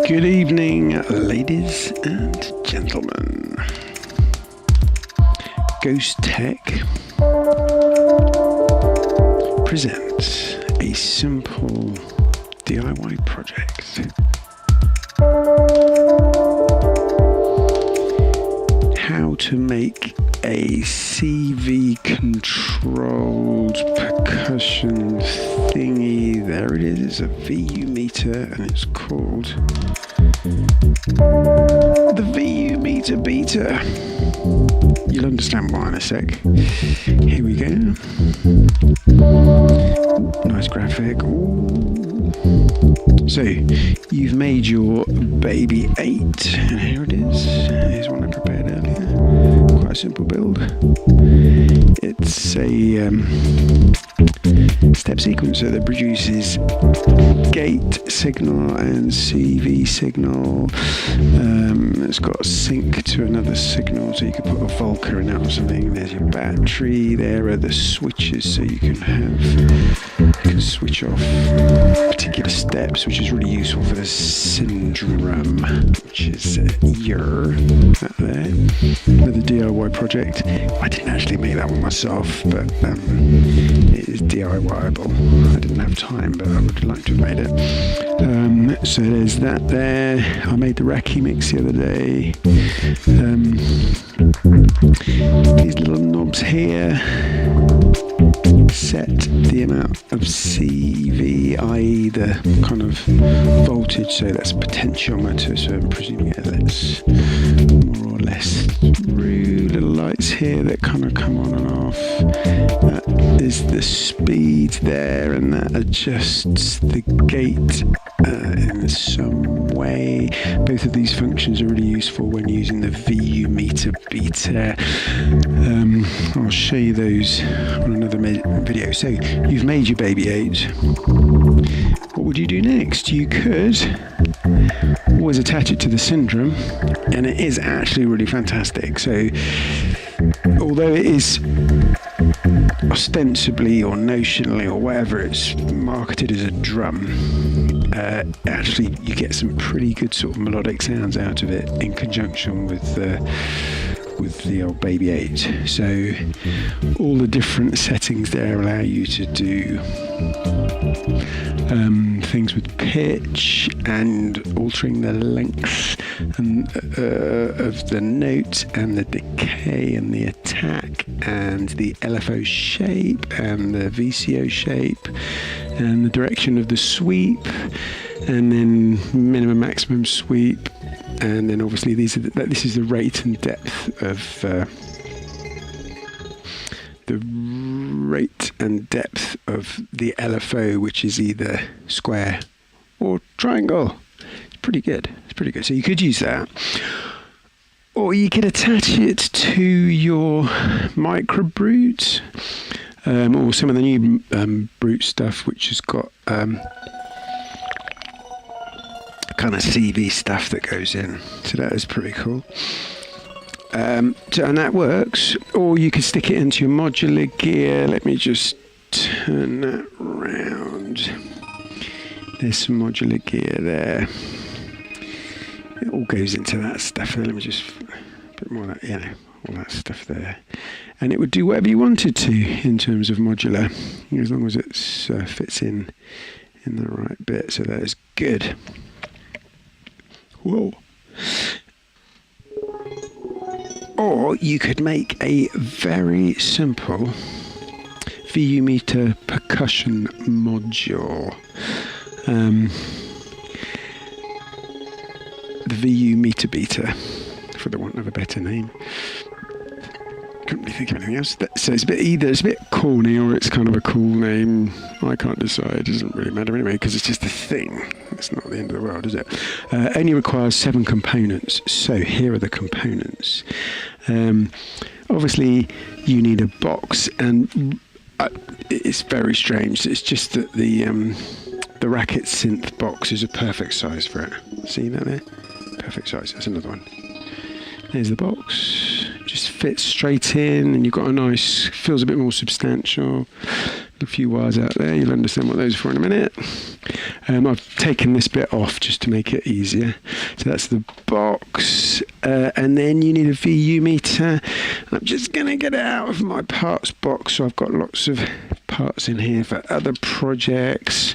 Good evening, ladies and gentlemen. Ghost Tech presents a simple DIY project. How to make a CV controlled percussion thingy. There it is, it's a VU meter and it's called the VU meter beater. You'll understand why in a sec. Here we go. Nice graphic. Ooh. So you've made your baby 8 and here it is. Here's one I prepared earlier. Quite a simple build. It's a step sequencer that produces gate signal and CV signal. It's got a sync to another signal, so you can put a Volca in that or something. There's your battery. There are the switches, so you can switch off particular steps, which is really useful for the syndrome, which is that there. Another DIY project. I didn't actually make that one myself, but it is DIYable. I didn't have time, but I would like to have made it. So there's that there. I made the Raki mix the other day. These little knobs here set the amount of CV, i.e. the kind of voltage, so that's potentiometer, so I'm presuming it lets more or less through. Little lights here that kind of come on and off. That is the speed there, and that adjusts the gate in some way. Both of these functions are really useful when using the VU meter beater. I'll show you those on another video. So you've made your baby 8. What would you do next? You could always attach it to the syndrome, and it is actually really fantastic. So although it is ostensibly or notionally or whatever it's marketed as a drum, actually you get some pretty good sort of melodic sounds out of it in conjunction with the old baby 8. So all the different settings there allow you to do things with pitch and altering the length of the note and the decay and the attack and the LFO shape and the VCO shape and the direction of the sweep, and then minimum maximum sweep. And then obviously this is the rate and depth of the LFO, which is either square or triangle. It's pretty good. So you could use that, or you could attach it to your micro brute, or some of the new brute stuff, which has got kind of CV stuff that goes in, so that is pretty cool. And that works. Or you could stick it into your modular gear. Let me just turn that round. There's some modular gear there. It all goes into that stuff there. Let me just put more of that, all that stuff there. And it would do whatever you wanted to in terms of modular, as long as it fits in the right bit. So that is good. Whoa. Or you could make a very simple VU meter percussion module. The VU meter beater, for the want of a better name. Couldn't really think of anything else. So it's a bit corny, or it's kind of a cool name. I can't decide. It doesn't really matter anyway, because it's just a thing. It's not the end of the world, is it? Only requires 7 components. So here are the components. Obviously, you need a box, and it's very strange. It's just that the Racket synth box is a perfect size for it. See that there? Perfect size. That's another one. There's the box. Just fits straight in, and you've got a nice, feels a bit more substantial. A few wires out there, you'll understand what those are for in a minute. I've taken this bit off just to make it easier. So that's the box, and then you need a VU meter. I'm just going to get it out of my parts box, so I've got lots of parts in here for other projects.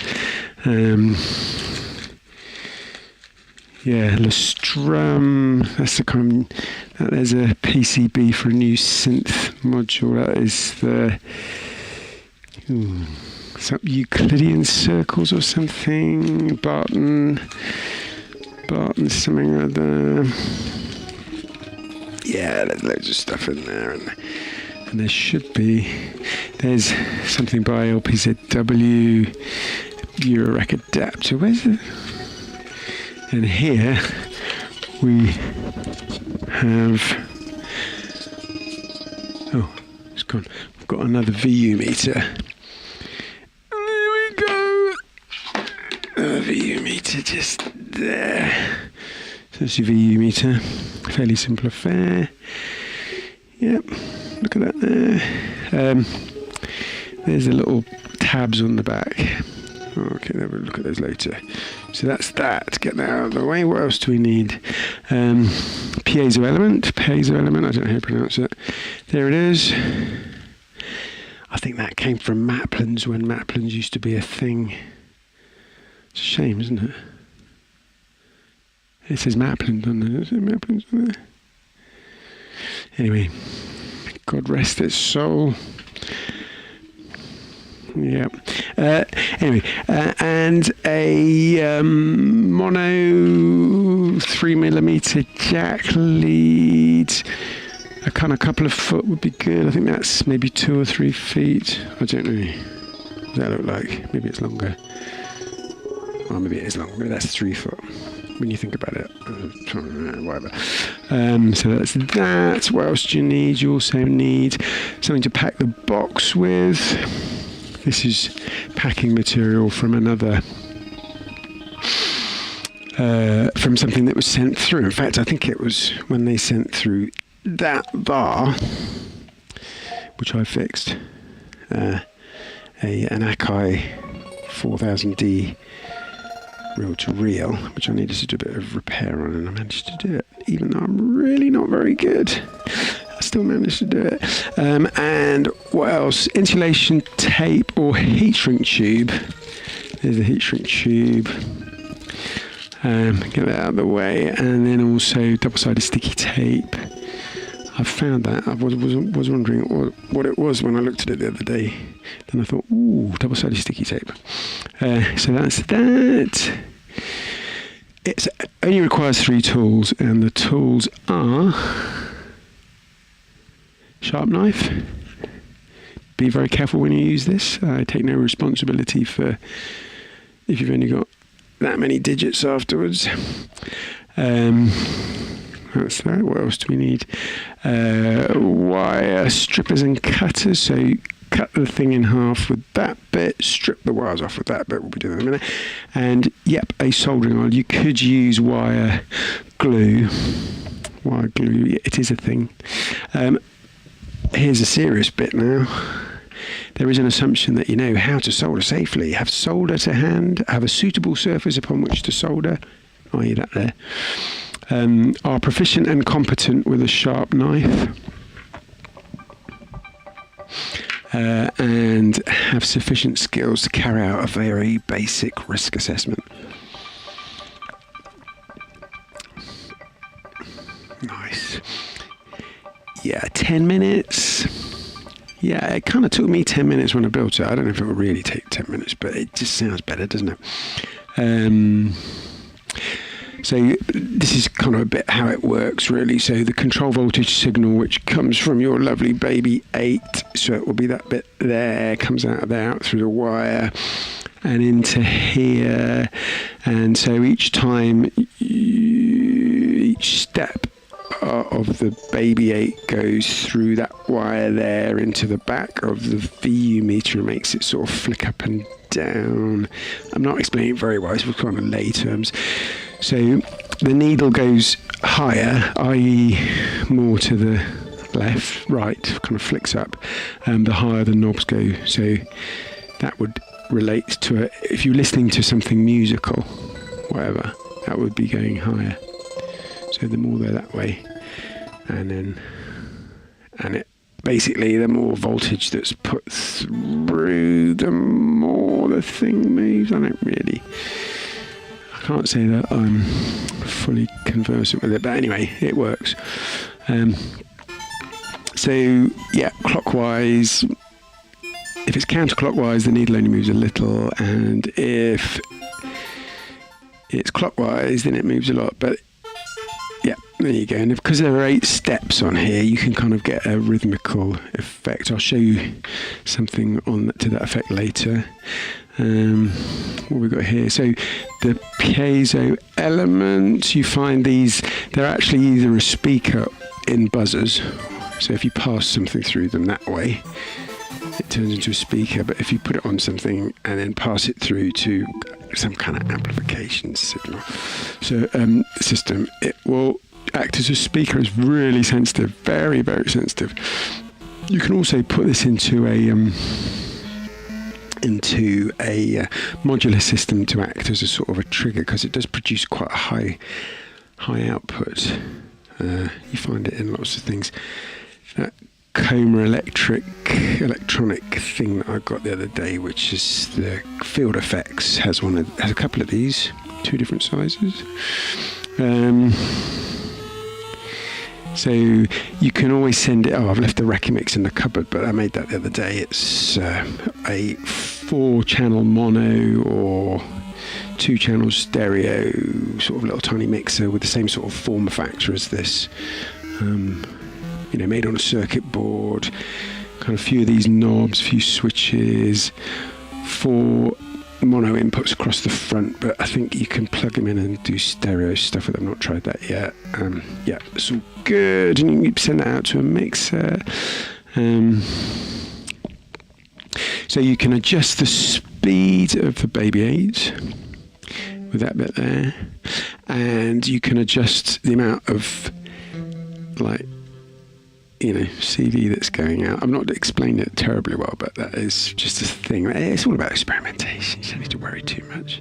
Yeah, the strum, that's the kind of, there's a PCB for a new synth module. That is the some Euclidean circles or something, Barton something or other. Yeah, there's loads of stuff in there, and there should be, there's something by LPZW, Eurorack adapter, where's it? And here we have, oh, it's gone. We've got another VU meter. There we go. A VU meter just there. So that's your VU meter. Fairly simple affair. Yep, look at that there. There's the little tabs on the back. Okay, then we'll look at those later. So that's that. Get that out of the way. What else do we need? Piezo element. I don't know how to pronounce it. There it is. I think that came from Maplin's when Maplin's used to be a thing. It's a shame, isn't it? It says Maplin on there. Is it Maplin's on there? Anyway, God rest its soul. Yeah. Anyway, and a mono 3mm jack lead. A kind of couple of foot would be good. I think that's maybe 2 or 3 feet. I don't know. What does that look like? Maybe it's longer. Well, maybe it is longer. Maybe that's 3 foot. When you think about it, whatever. So that's that. What else do you need? You also need something to pack the box with. This is packing material from another, from something that was sent through. In fact, I think it was when they sent through that bar, which I fixed, an Akai 4000D reel to reel, which I needed to do a bit of repair on, and I managed to do it, even though I'm really not very good. I still managed to do it. And what else? Insulation tape or heat shrink tube. There's a heat shrink tube. Get that out of the way, and then also double-sided sticky tape. I found that. I was wondering what it was when I looked at it the other day. Then I thought, ooh, double-sided sticky tape. So that's that. It only requires 3 tools, and the tools are sharp knife. Be very careful when you use this. I take no responsibility for if you've only got that many digits afterwards. That's that. What else do we need? Wire strippers and cutters. So cut the thing in half with that bit, strip the wires off with that bit. We'll be doing in a minute. And yep, a soldering iron. You could use wire glue. Wire glue, it is a thing. Here's a serious bit now. There is an assumption that you know how to solder safely. Have solder to hand, have a suitable surface upon which to solder, i.e. that there. Are proficient and competent with a sharp knife. And have sufficient skills to carry out a very basic risk assessment. Nice. Yeah, 10 minutes. Yeah, it kind of took me 10 minutes when I built it. I don't know if it will really take 10 minutes, but it just sounds better, doesn't it? So this is kind of a bit how it works, really. So the control voltage signal, which comes from your lovely baby 8, so it will be that bit there, comes out of there, out through the wire, and into here. And so each time, each step of the baby 8 goes through that wire there into the back of the VU meter and makes it sort of flick up and down. I'm not explaining it very well, it's kind of lay terms. So the needle goes higher, i.e. more to the left, right, kind of flicks up, the higher the knobs go. So that would relates to it. If you're listening to something musical, whatever, that would be going higher. So the more they're that way, and it basically, the more voltage that's put through, the more the thing moves. I can't say that I'm fully conversant with it, but anyway, it works. So yeah, clockwise. If it's counterclockwise, the needle only moves a little, and if it's clockwise, then it moves a lot. But yeah, there you go. And because there are 8 steps on here, you can kind of get a rhythmical effect. I'll show you something to that effect later. What we've got here. So the piezo elements, you find these, they're actually either a speaker in buzzers. So if you pass something through them that way, it turns into a speaker. But if you put it on something and then pass it through to some kind of amplification signal system, it will act as a speaker. It's really sensitive, very, very sensitive. You can also put this into a modular system to act as a sort of a trigger, because it does produce quite a high output. You find it in lots of things. That Coma electronic thing that I got the other day, which is the Field Effects, has a couple of these, 2 different sizes. So you can always send it. I've left the Racky Mix in the cupboard, but I made that the other day. It's a 4-channel mono or 2-channel stereo, sort of little tiny mixer with the same sort of form factor as this. Made on a circuit board, kind of a few of these knobs, a few switches, 4 mono inputs across the front, but I think you can plug them in and do stereo stuff with them. I've not tried that yet. Yeah, it's all good, and you can send that out to a mixer. So you can adjust the speed of the Baby 8 with that bit there, and you can adjust the amount of CD that's going out. I've not explained it terribly well, but that is just a thing. It's all about experimentation. You don't need to worry too much.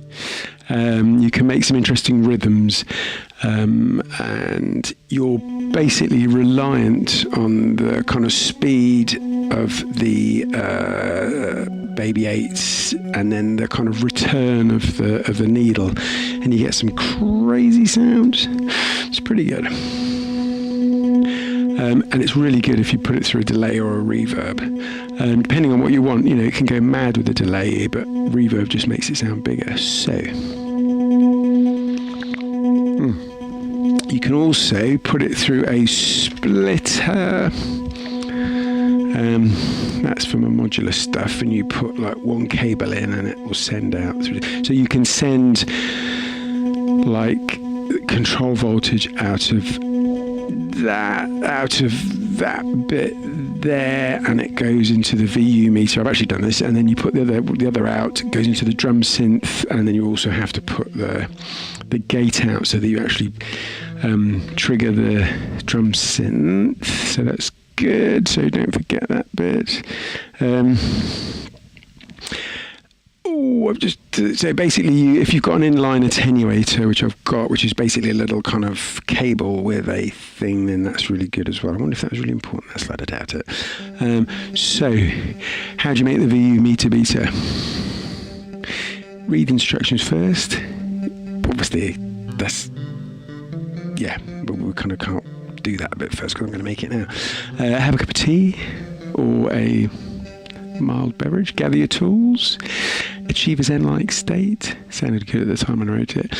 You can make some interesting rhythms, and you're basically reliant on the kind of speed of the Baby 8s, and then the kind of return of the needle, and you get some crazy sounds. It's pretty good. And it's really good if you put it through a delay or a reverb. Depending on what you want, it can go mad with the delay, but reverb just makes it sound bigger. So you can also put it through a splitter. That's from a modular stuff, and you put 1 cable in, and it will send out through. So you can send control voltage out of that bit there, and it goes into the VU meter. I've actually done this, and then you put the other out, it goes into the drum synth, and then you also have to put the gate out so that you actually trigger the drum synth. So that's good, so don't forget that bit. So basically, if you've got an inline attenuator, which I've got, which is basically a little kind of cable with a thing, then that's really good as well. I wonder if that was really important. That's I doubt it. So, how do you make the VU meter beater? Read instructions first. Obviously, but we kind of can't do that a bit first because I'm going to make it now. Have a cup of tea or a mild beverage. Gather your tools. Achieve a Zen-like state. Sounded good at the time when I wrote it.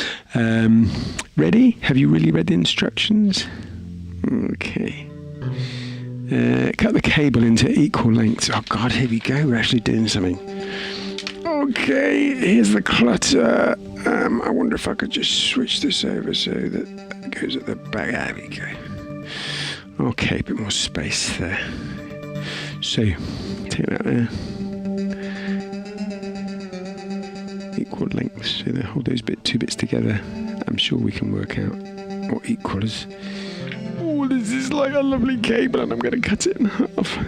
Ready? Have you really read the instructions? Okay. Cut the cable into equal lengths. Oh God, here we go. We're actually doing something. Okay, here's the clutter. I wonder if I could just switch this over so that it goes at the back. There we go. Okay, a bit more space there. So, take that there. Equal lengths, so they hold those 2 bits together. I'm sure we can work out what equal is. Oh, this is like a lovely cable, and I'm going to cut it in half.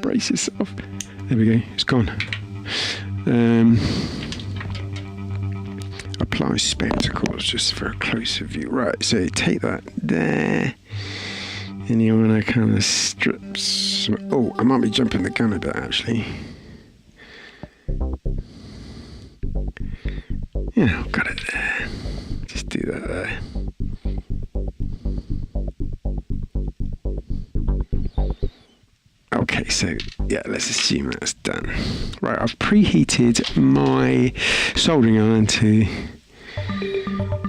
Brace yourself. There we go, it's gone. Apply spectacles just for a closer view. Right, so take that there, and you want to kind of strip some. Oh, I might be jumping the gun a bit actually. Yeah, I've got it there. Just do that there. Okay, so yeah, let's assume that's done. Right, I've preheated my soldering iron to,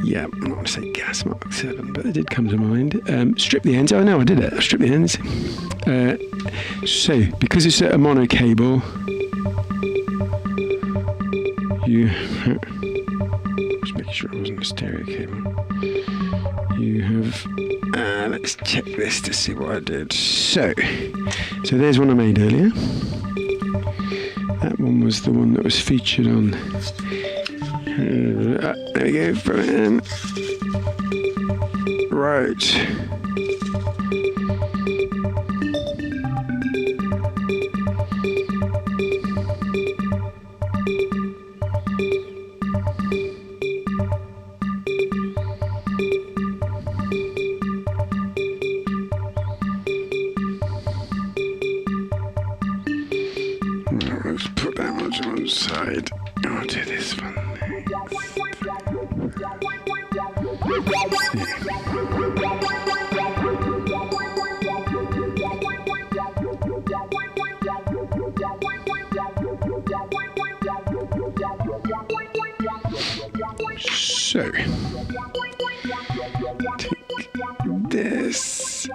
yeah, I'm not going to say gas mark 7, but it did come to mind. Strip the ends. Oh no, I did it. I stripped the ends. So, because it's a mono cable, just making sure it wasn't a stereo cable. You have, let's check this to see what I did. So there's one I made earlier. That one was the one that was featured on. There we go, brilliant. Right. Let's put that much on one side. I'll do this one next. So, take this.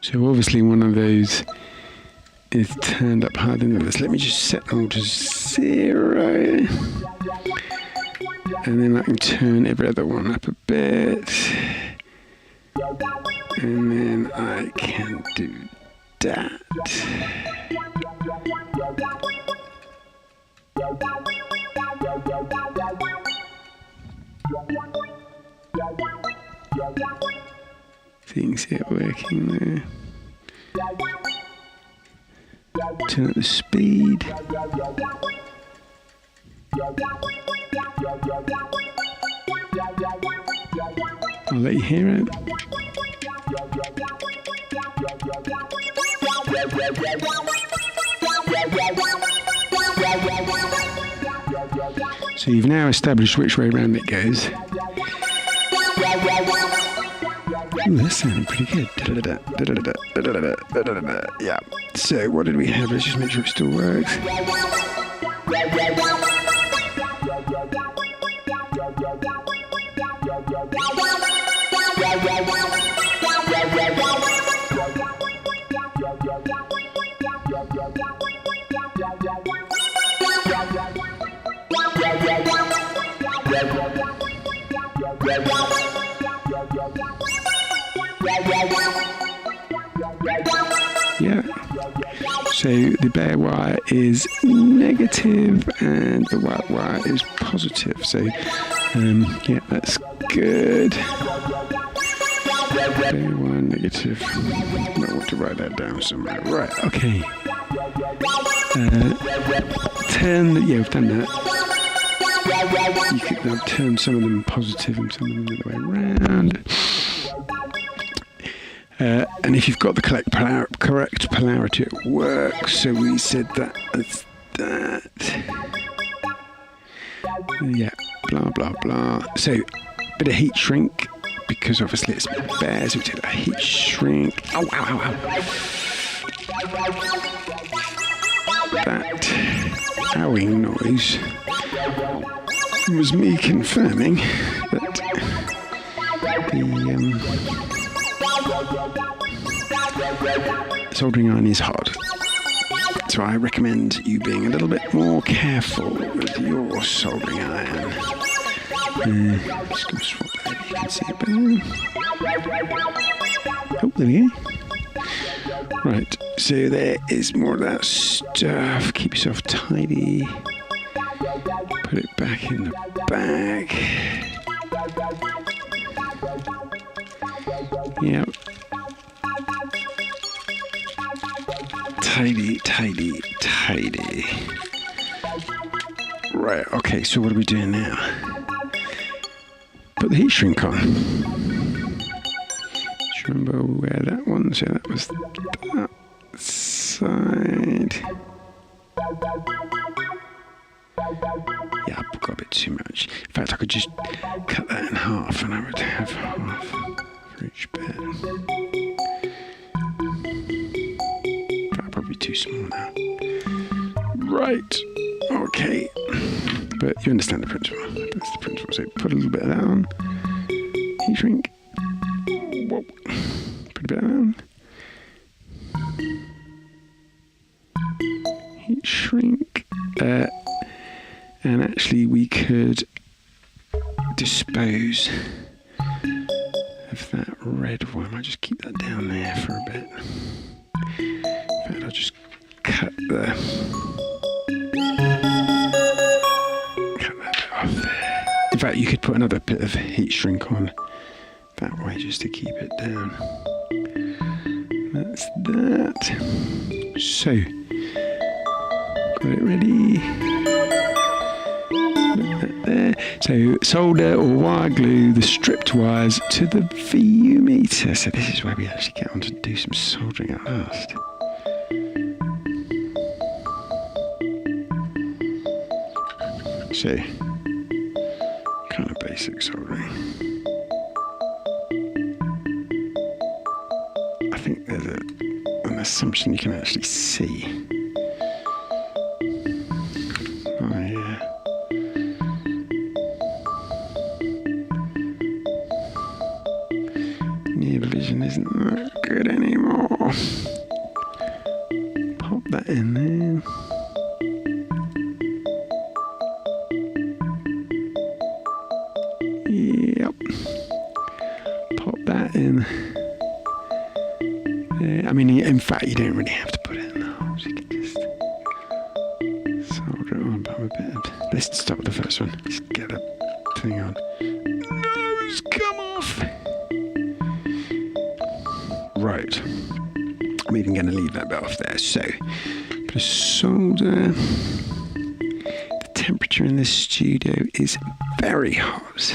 So obviously one of those is turned up higher than others. Let me just set them all to 0. And then I can turn every other one up a bit. And then I can do that. So you can see it working there. Turn up the speed. I'll let you hear it. So you've now established which way round it goes. Ooh, that's sounding pretty good. Yeah. So what did we have? Let's just make sure it still works. Yeah. So the bare wire is negative and the white wire is positive. So yeah, that's good. Bare wire negative. I might want to write that down somewhere. Right, okay. Yeah, we've done that. You could now turn some of them positive and some of them the other way around. And if you've got the correct polarity, it works. So we said that as that. Yeah, blah, blah, blah. So, bit of heat shrink, because obviously it's bare, so we take that heat shrink. Oh, ow, ow, ow. That owing noise was me confirming that the soldering iron is hard. So I recommend you being a little bit more careful with your soldering iron. Just going to swap that, you can see it better. Oh, there we go. Right, so there is more of that stuff. Keep yourself tidy. Put it back in the bag. Yep. Tidy, tidy, tidy. Right, okay, so what are we doing now? Put the heat shrink on. Do you remember where that one? So that was that side. Yeah, I've got a bit too much. In fact, I could just cut that in half and I would have half for each bit. That'd probably be too small now. Right, okay. But you understand the principle. That's the principle. So put a little bit of that on. Heat shrink. Whoa. Put a bit of that on. Heat shrink. And actually we could dispose of that red one. I might just keep that down there for a bit. In fact, I'll just cut that bit off there. In fact, you could put another bit of heat shrink on that way just to keep it down. That's that. So, got it ready. There. So solder or wire glue the stripped wires to the VU meter. So this is where we actually get on to do some soldering at last. So kind of basic soldering. I think there's an assumption you can actually see. Oh yeah. Near vision isn't that good anymore. Pop that in there. Yep. Pop that in there. I mean, in fact, you don't really have to put it in the holes. You can just solder it on. But I'm a bit. Let's start with the first one. Just get the thing on. Just come off. Right, I'm even going to leave that bit off there. So, put a solder. The temperature in this studio is very hot,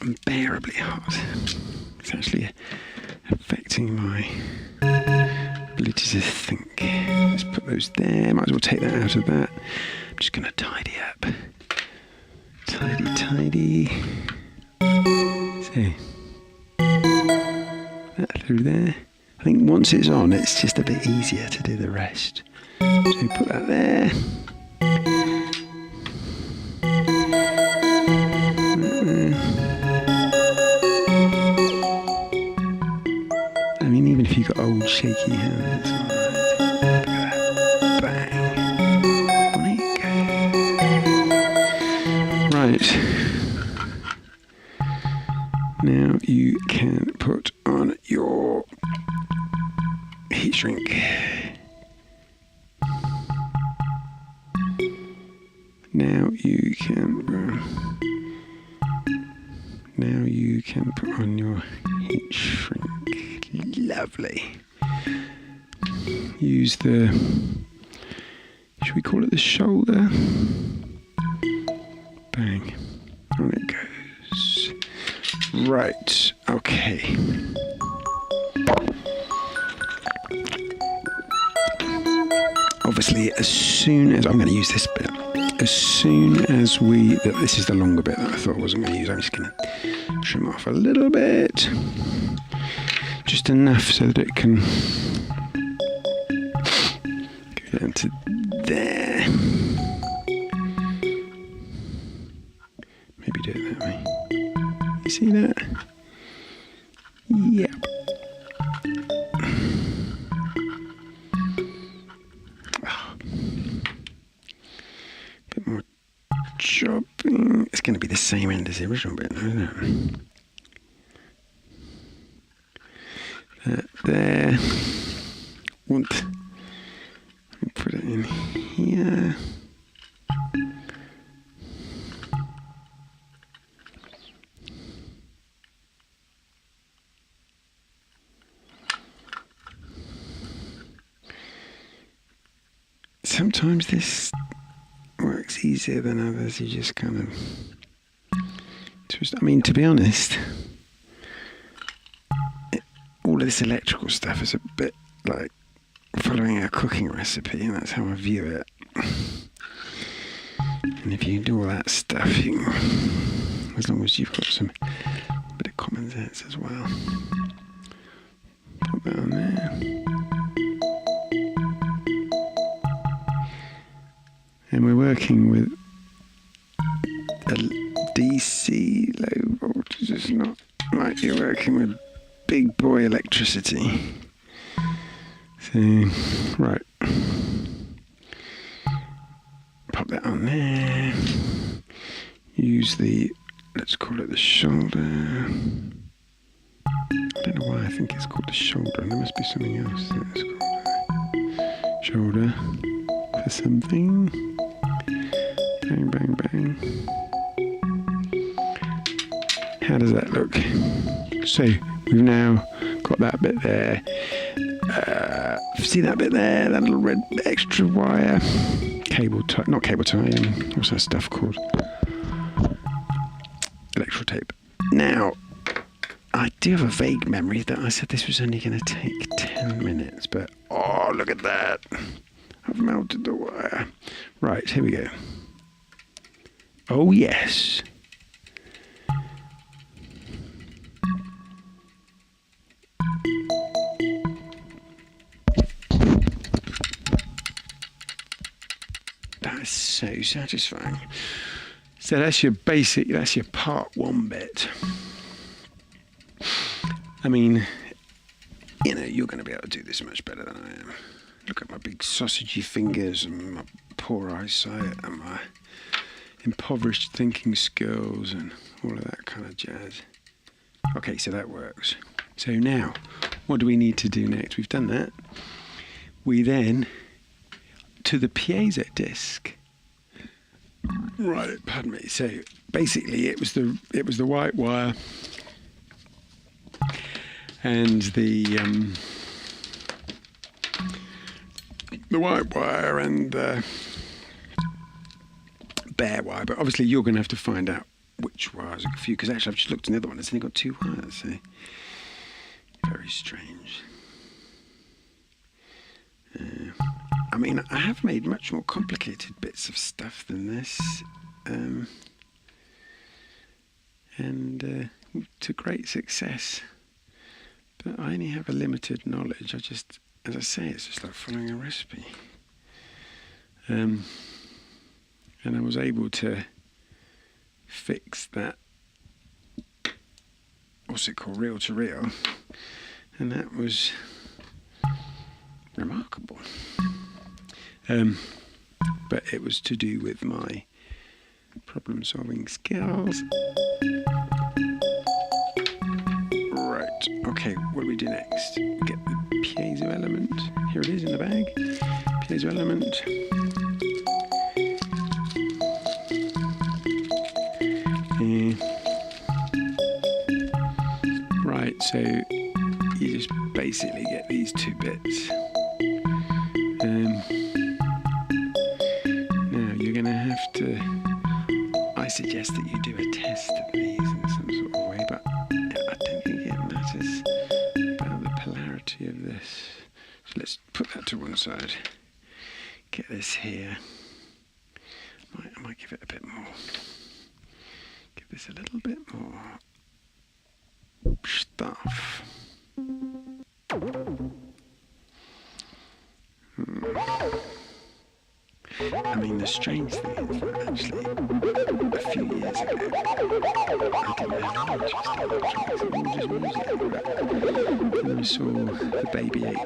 unbearably hot. It's actually affecting my ability to think. Let's put those there. Might as well take that out of that. I'm just going to tidy up. Tidy, tidy. So. That through there. I think once it's on, it's just a bit easier to do the rest. So put that there. I mean, even if you've got old shaky hands, it's alright. Look at that. Bang. There you go. Right. Now you can put on your heat shrink. Now you can put on your heat shrink. Lovely. Use the, should we call it the shoulder? Bang. On it goes. Right, okay. Obviously, as soon as I'm going to use this bit, as soon as we, this is the longer bit that I thought I wasn't going to use, I'm just going to trim off a little bit, just enough so that it can go down to there. Maybe do it that way. You see that? Yeah. Bit more chopping. It's going to be the same end as the original bit, though, isn't it? That there. Let me put it in here. Sometimes this works easier than others. You just kind of twist. I mean, to be honest, all of this electrical stuff is a bit like following a cooking recipe, and that's how I view it. And if you do all that stuff, you can, as long as you've got some bit of common sense as well. Put that on there. And we're working with a DC low voltage. It's not like you're working with big boy electricity. So, right. Pop that on there. Use the, let's call it the shoulder. I don't know why I think it's called the shoulder. There must be something else that it's called. Shoulder for something. Bang, bang, bang. How does that look? So we've now got that bit there. See that bit there? That little red extra wire. Cable tie, not cable tie, what's that stuff called? Electrical tape. Now, I do have a vague memory that I said this was only going to take 10 minutes, but oh, look at that. I've melted the wire. Right, here we go. Oh, yes. That's so satisfying. So that's your basic, that's your part one bit. I mean, you know, you're going to be able to do this much better than I am. Look at my big sausagey fingers and my poor eyesight and my impoverished thinking skills and all of that kind of jazz. Okay, so that works. So now, what do we need to do next? We've done that. We then, to the piezo disc. Right, pardon me. So basically, it was the white wire and the white wire and the bare wire, but obviously you're going to have to find out which wires are for you, because actually I've just looked at the other one, it's only got 2 wires, so very strange. I mean, I have made much more complicated bits of stuff than this, and to great success, but I only have a limited knowledge. I just, as I say, it's just like following a recipe. And I was able to fix that, what's it called, reel to reel, and that was remarkable. But it was to do with my problem solving skills. Right, okay, what do we do next? Get the piezo element. Here it is in the bag. Piezo element. Right, so you just basically get these 2 bits. Now you're going to have to, I suggest that you do a test of these in some sort of way, but I don't think it matters about the polarity of this. So let's put that to one side. Get this here. I might give it a bit more. Give this a little bit more stuff. I mean, the strange thing is that actually, a few years ago, I didn't have much electronics, it was just music. And I saw the Baby 8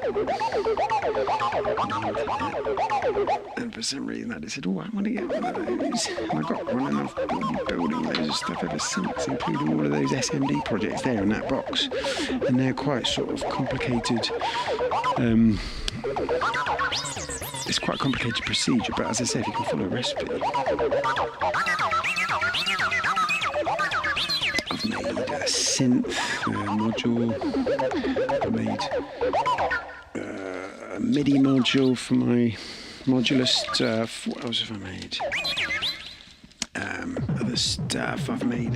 on the internet, and for some reason I just said, oh, I want to get one of those. And I got one, and I've been building loads of stuff ever since, including all of those SMD projects there in that box. And they're quite sort of complicated. It's quite a complicated procedure, but as I say, if you can follow a recipe. I've made a synth module. I've made a MIDI module for my modular stuff. What else have I made? Other stuff. I've made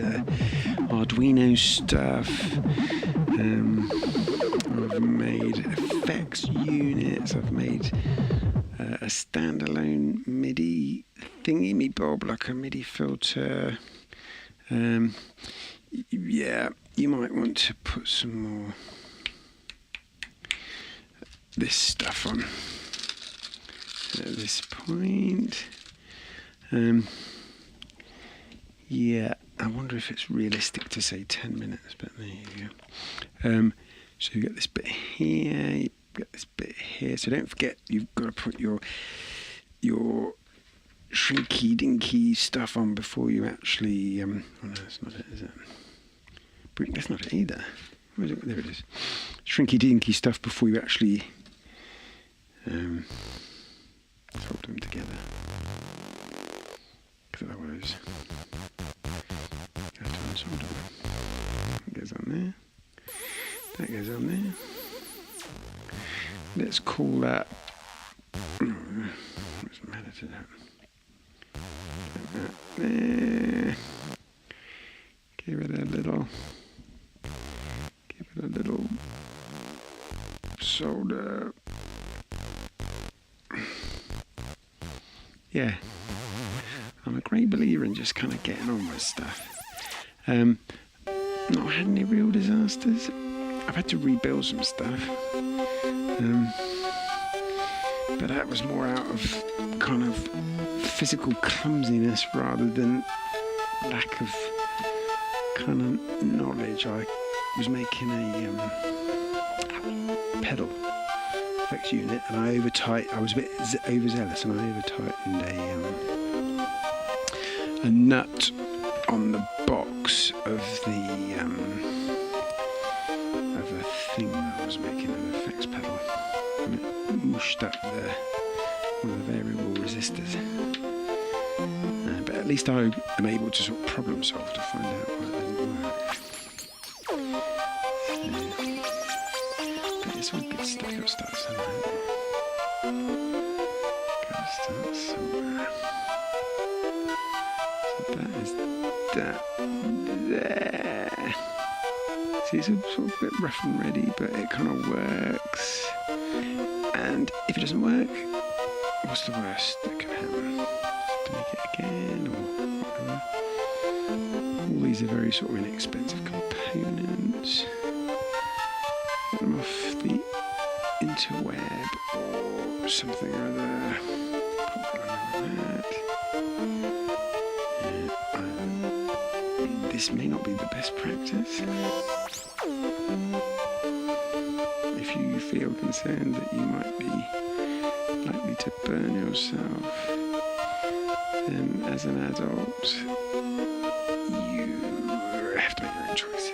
Arduino stuff. I've made effects units. I've made a standalone MIDI thingy-me-bob, like a MIDI filter. Yeah, you might want to put some more this stuff on at this point. Yeah, I wonder if it's realistic to say 10 minutes, but there you go. So you get this bit here, you get this bit here. So don't forget, you've got to put your shrinky dinky stuff on before you actually. Oh no, that's not it, is it? That's not it either. Where is it? There it is. Shrinky dinky stuff before you actually solder them together. Because otherwise, you have to unsolder them. That goes on there. That goes on there. Let's call that. What's the matter to that? That there. Give it a little solder. Yeah, I'm a great believer in just kind of getting on with stuff. Not had any real disasters. I've had to rebuild some stuff, but that was more out of kind of physical clumsiness rather than lack of kind of knowledge. I was making a pedal effects unit, and I was a bit overzealous, and I over-tightened a nut on the box of the of a thing that I was making, an effects pedal, and it mushed up one of the variable resistors. But at least I am able to sort of problem solve to find out why it doesn't work. But it's all good stuff. Got to start somewhere. So that is that there. See, it's all sort of a bit rough and ready, but it kind of works. And if it doesn't work, what's the worst that can happen? To make it again or whatever. All these are very sort of inexpensive components. Get them off the interweb or something or other. Put that on that. This may not be the best practice. If you feel concerned that you might be likely to burn yourself, then as an adult, you have to make your own choices.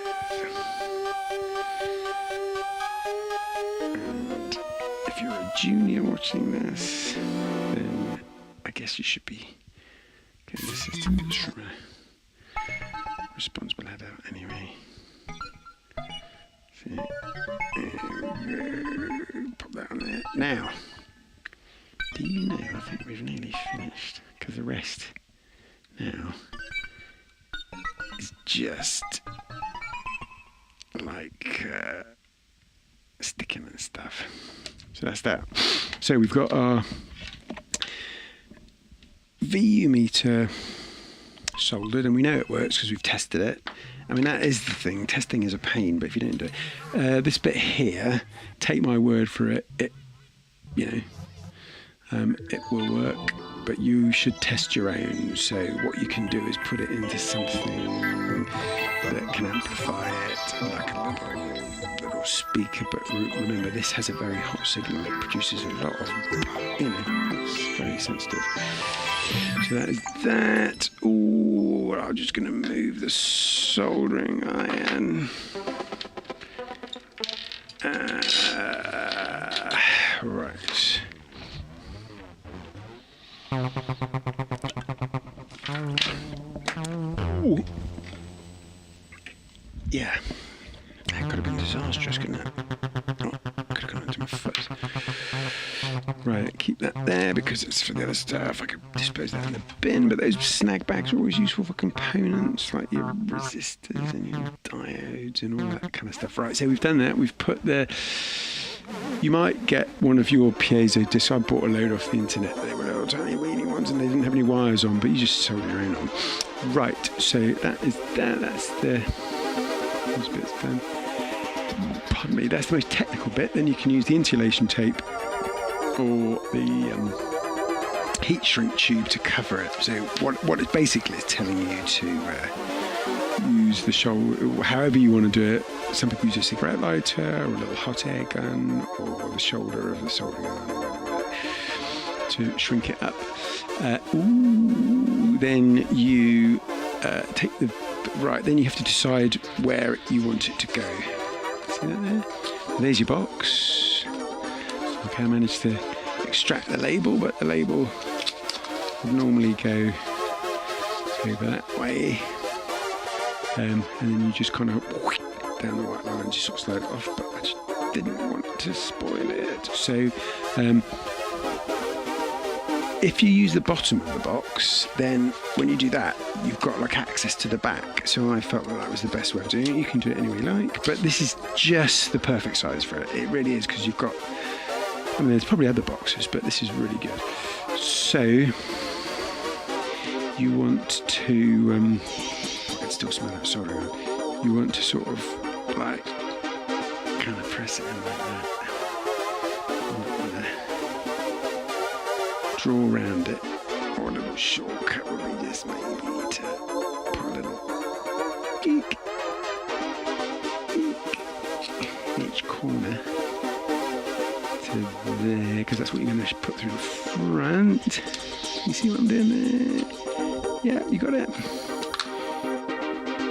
And if you're a junior watching this, then I guess you should be getting assistance from a responsible adult anyway. So, pop that on there. Now, do you know, I think we've nearly finished, because the rest now is just like sticking and stuff. So that's that. So we've got our VU meter soldered, and we know it works because we've tested it. I mean, that is the thing. Testing is a pain, but if you don't do it, this bit here, take my word for it. It will work, but you should test your own. So what you can do is put it into something that can amplify it, like a little speaker. But remember, this has a very hot signal. It produces a lot of, it's very sensitive. So that is that. Ooh, I'm just going to move the soldering iron. Right. Ooh. Yeah. That could have been disastrous, couldn't it? Oh, could have gone into my foot. Right, keep that there because it's for the other stuff. I could dispose that in the bin, but those snag bags are always useful for components like your resistors and your diodes and all that kind of stuff. Right, so we've done that. We've put the... You might get one of your piezo discs. I bought a load off the internet. They were little tiny weeny ones and they didn't have any wires on, but you just solder your own on. Right, so that is that. That's the... Those bits done. Pardon me, that's the most technical bit. Then you can use the insulation tape or the heat shrink tube to cover it. So what it basically is telling you to use the shoulder, however you want to do it. Some people use a cigarette lighter or a little hot air gun or the shoulder of the soldering iron or whatever to shrink it up. Then you take the... Right, then you have to decide where you want it to go. See that there? There's your box. Okay, I managed to extract the label, but the label would normally go over that way. And then you just kind of down the white line and just sort of slide it off, but I just didn't want to spoil it. So if you use the bottom of the box, then when you do that, you've got like access to the back. So I felt that was the best way of doing it. You can do it any way you like, but this is just the perfect size for it. It really is, because you've got, I mean, there's probably other boxes, but this is really good. So you want to, I can still smell that soldering. You want to sort of like kind of press it in like that. Draw around it, or a little shortcut would be just maybe to put a little geek in each corner to there, because that's what you're going to put through the front. You see what I'm doing there? Yeah, you got it.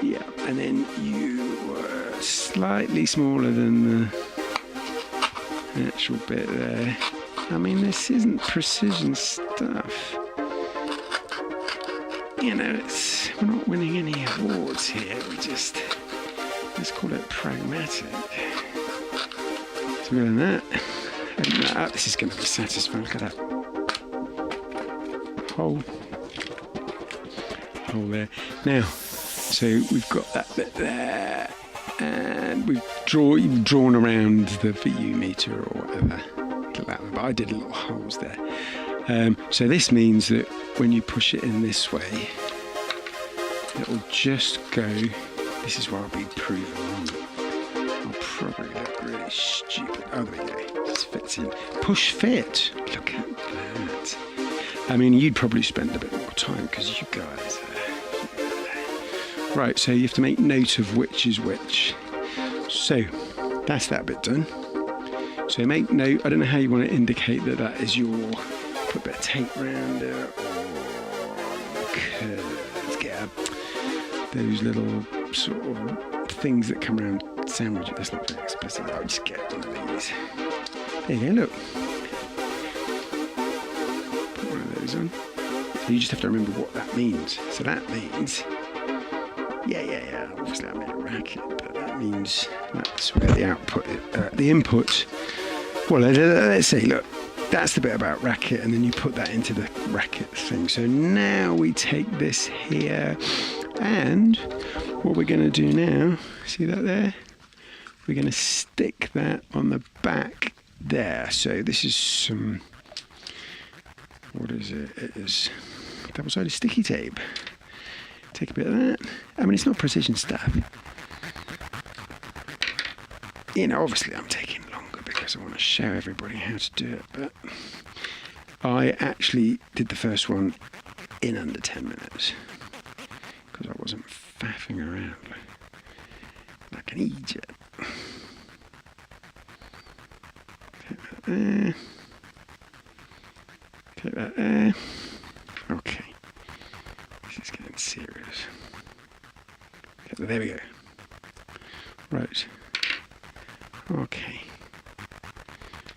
Yeah, and then you were slightly smaller than the actual bit there. I mean, this isn't precision stuff. You know, we're not winning any awards here. Let's call it pragmatic. So we're doing that. Open that up. This is going to be satisfying. Look at that hole there. Now, so we've got that bit there, and we've drawn around the VU meter or whatever. But I did little holes there. So this means that when you push it in this way, it will just go. This is where I'll be proven wrong. I'll probably look really stupid. Oh, there we go. This fits in. Push fit. Look at that. I mean, you'd probably spend a bit more time because you guys are... Right, so you have to make note of which is which. So that's that bit done. So make note, I don't know how you want to indicate that is your, put a bit of tape around it, or let's get those little sort of things that come around sandwich. That's not very explicit, I'll just get one of these. There you go, look. Put one of those on. So you just have to remember what that means. So that means, yeah, obviously I made a racket, but that means that's where the output, the input. Well, let's see, look, that's the bit about racket, and then you put that into the racket thing. So now we take this here, and what we're going to do now, see that there? We're going to stick that on the back there. So this is some, what is it? It is double-sided sticky tape. Take a bit of that. I mean, it's not precision stuff. You know, obviously I'm taking longer because I want to show everybody how to do it, but I actually did the first one in under 10 minutes because I wasn't faffing around like an idiot. Take that there. Take that there. Okay. This is getting serious. Okay, there we go. Right. Okay.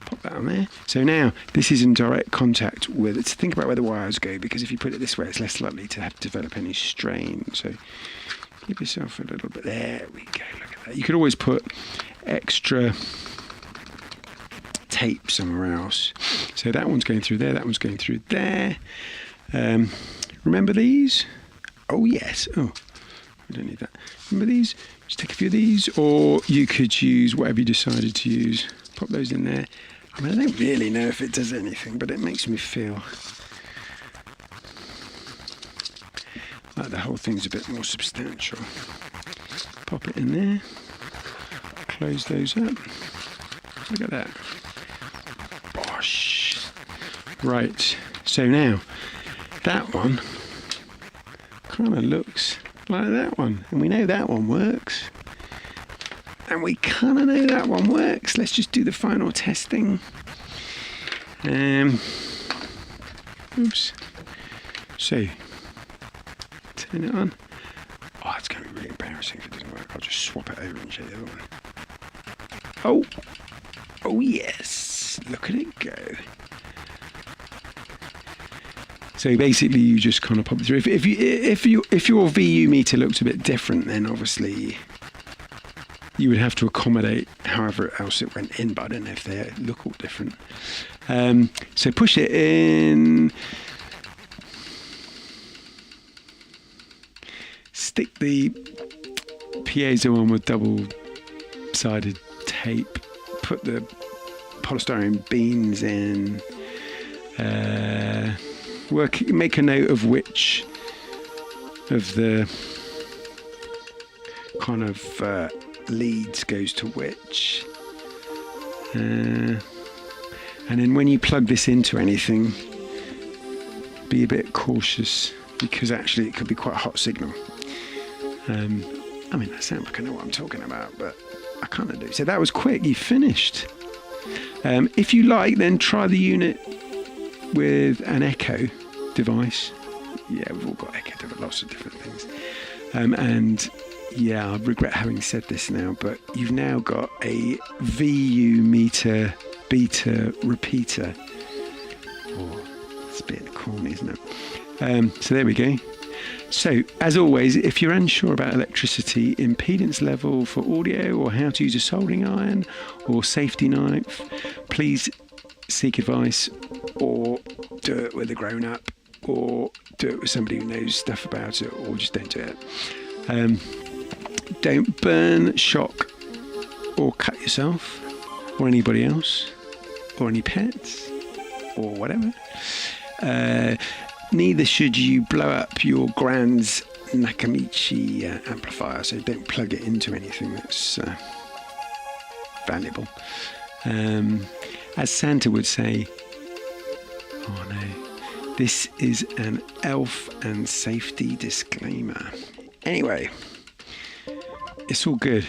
Pop that on there. So now this is in direct contact with it. Think about where the wires go, because if you put it this way, it's less likely to have to develop any strain. So give yourself a little bit. There we go. Look at that. You could always put extra tape somewhere else. So that one's going through there. That one's going through there. Remember these? Oh yes. Oh, we don't need that. Remember these? Just take a few of these, or you could use whatever you decided to use. Pop those in there. I mean, I don't really know if it does anything, but it makes me feel like the whole thing's a bit more substantial. Pop it in there. Close those up. Look at that. Bosh. Right. So now, that one kind of looks like that one, and we know that one works, and we kind of know that one works. Let's just do the final testing. Oops. So turn it on. Oh, it's going to be really embarrassing if it doesn't work. I'll just swap it over and show the other one. Oh yes, look at it go. So basically, you just kind of pop it through. If your VU meter looked a bit different, then obviously you would have to accommodate however else it went in. But I don't know if they look all different. So push it in. Stick the piezo on with double-sided tape. Put the polystyrene beans in. Make a note of which of the kind of leads goes to which, and then when you plug this into anything, be a bit cautious, because actually it could be quite a hot signal. I mean, that sounds like I know what I'm talking about, but I kind of do. So that was quick. You finished. If you like, then try the unit with an echo device. Yeah, we've all got echo devices, lots of different things. And yeah, I regret having said this now, but you've now got a VU meter beta repeater. Oh, it's a bit corny, isn't it? So there we go. So, as always, if you're unsure about electricity, impedance level for audio, or how to use a soldering iron or safety knife, please seek advice, or do it with a grown-up, or do it with somebody who knows stuff about it, or just don't do it. Don't burn, shock, or cut yourself, or anybody else, or any pets, or whatever. Neither should you blow up your grand's Nakamichi amplifier, so don't plug it into anything that's valuable. As Santa would say, oh no, this is an elf and safety disclaimer. Anyway, it's all good.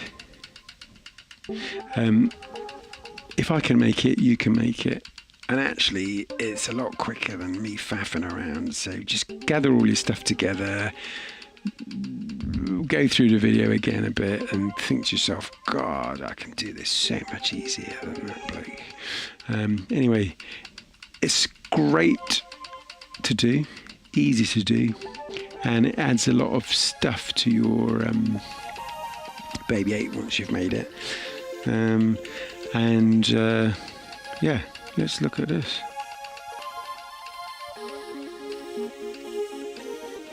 If I can make it, you can make it. And actually, it's a lot quicker than me faffing around. So just gather all your stuff together, go through the video again a bit, and think to yourself, God, I can do this so much easier than that bloke. Anyway, it's great to do, easy to do, and it adds a lot of stuff to your Baby 8 once you've made it. Yeah. Let's look at this.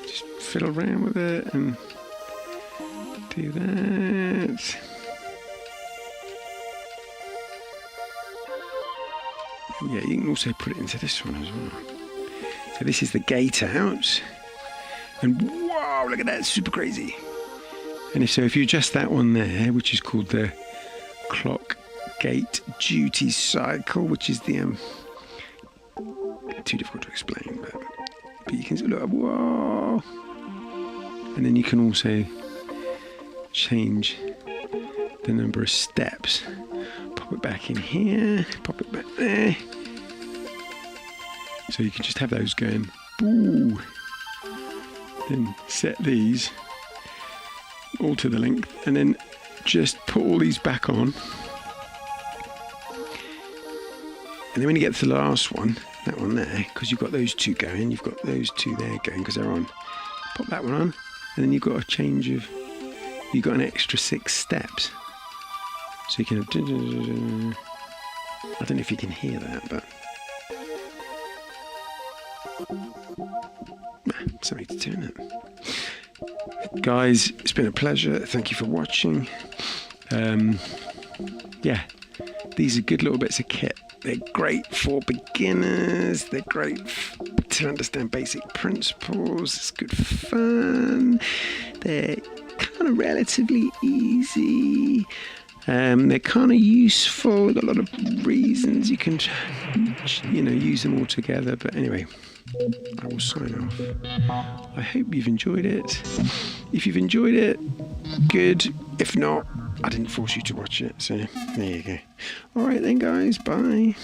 Just fiddle around with it and do that. Yeah, you can also put it into this one as well. So this is the gate out. And wow, look at that, super crazy. And if you adjust that one there, which is called the clock gate duty cycle, which is the too difficult to explain, but you can look, whoa. And then you can also change the number of steps. Pop it back in here, pop it back there. So you can just have those going, ooh. Then set these all to the length, and then just put all these back on. And then when you get to the last one, that one there, because you've got those two going, you've got those two there going because they're on. Pop that one on, and then you've got a change of, you've got an extra 6 steps. So you can have, I don't know if you can hear that, but something to turn it. Guys, it's been a pleasure. Thank you for watching. Yeah, these are good little bits of kit. They're great for beginners. They're great to understand basic principles. It's good fun. They're kind of relatively easy. They're kind of useful. Got a lot of reasons you can, use them all together. But anyway, I will sign off. I hope you've enjoyed it. If you've enjoyed it, good. If not, I didn't force you to watch it. So there you go. All right then, guys. Bye.